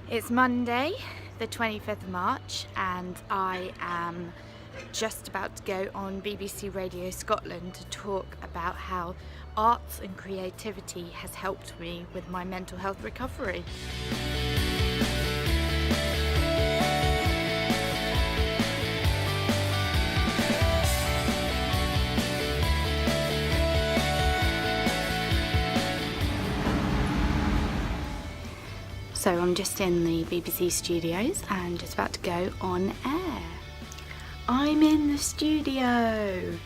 It's Monday, the 25th of March, and I am just about to go on BBC Radio Scotland to talk about how arts and creativity has helped me with my mental health recovery. So I'm just in the BBC studios and just about to go on air. I'm in the studio!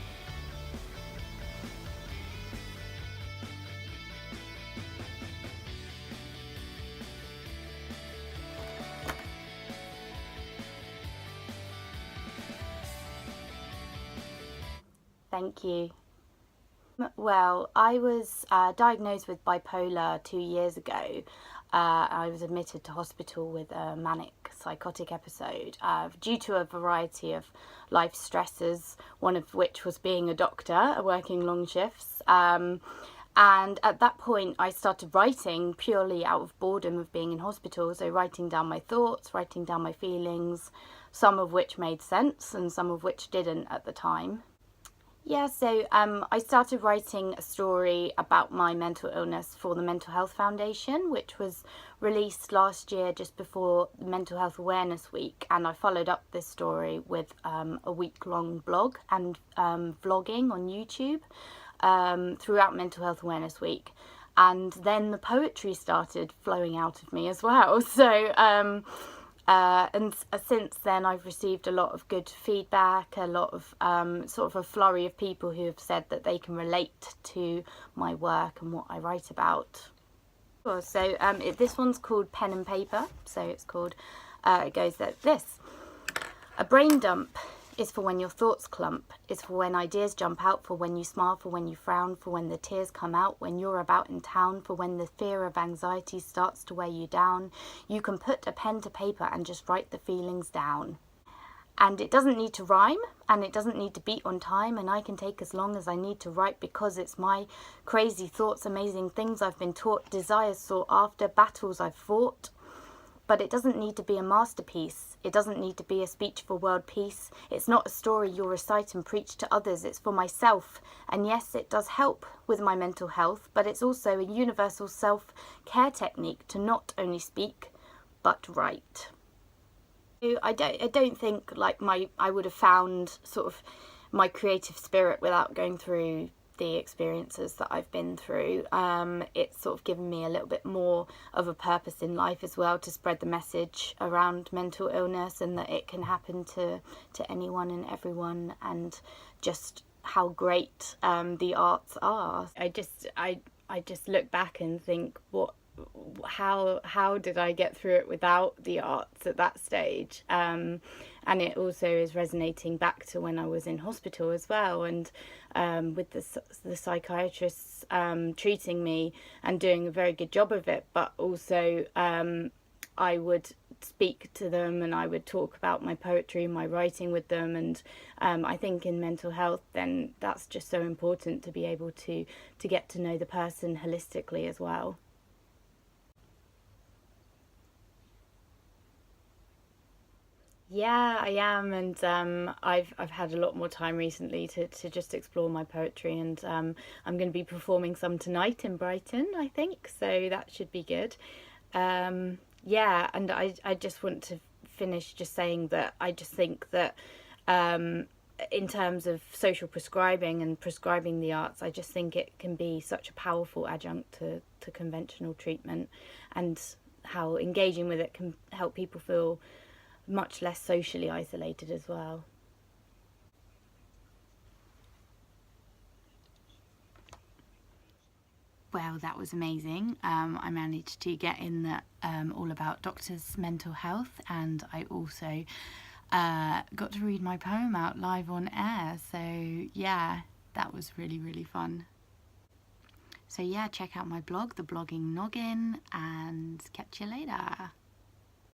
Thank you. Well, I was diagnosed with bipolar 2 years ago. I was admitted to hospital with a manic psychotic episode due to a variety of life stresses, one of which was being a doctor, working long shifts. And at that point I started writing purely out of boredom of being in hospital, so writing down my thoughts, writing down my feelings, some of which made sense and some of which didn't at the time. Yeah, so I started writing a story about my mental illness for the Mental Health Foundation, which was released last year just before the Mental Health Awareness Week, and I followed up this story with a week-long blog and vlogging on YouTube throughout Mental Health Awareness Week. And then the poetry started flowing out of me as well. So and since then I've received a lot of good feedback, a lot of sort of a flurry of people who have said that they can relate to my work and what I write about. Sure. So this one's called Pen and Paper. So it's called, it goes like this. A brain dump is for when your thoughts clump, is for when ideas jump out, for when you smile, for when you frown, for when the tears come out, when you're about in town, for when the fear of anxiety starts to weigh you down. You can put a pen to paper and just write the feelings down. And it doesn't need to rhyme, and it doesn't need to beat on time, and I can take as long as I need to write because it's my crazy thoughts, amazing things I've been taught, desires sought after, battles I've fought. But it doesn't need to be a masterpiece. It doesn't need to be a speech for world peace. It's not a story you'll recite and preach to others. It's for myself. And yes, it does help with my mental health, but it's also a universal self-care technique to not only speak, but write. I don't think like I would have found sort of my creative spirit without going through the experiences that I've been through. It's sort of given me a little bit more of a purpose in life as well, to spread the message around mental illness and that it can happen to anyone and everyone, and just how great the arts are. I just look back and think, how did I get through it without the arts at that stage? And it also is resonating back to when I was in hospital as well, and with the psychiatrists treating me and doing a very good job of it, but also I would speak to them and I would talk about my poetry and my writing with them, and I think in mental health then that's just so important to be able to get to know the person holistically as well. Yeah, I am, and I've had a lot more time recently to just explore my poetry, and I'm going to be performing some tonight in Brighton, I think, so that should be good. Yeah, and I just want to finish just saying that I just think that in terms of social prescribing and prescribing the arts, I just think it can be such a powerful adjunct to conventional treatment, and how engaging with it can help people feel much less socially isolated as well. Well, that was amazing. I managed to get in that all about doctors' mental health, and I also got to read my poem out live on air. So yeah, that was really, really fun. So yeah, check out my blog, The Blogging Noggin, and catch you later.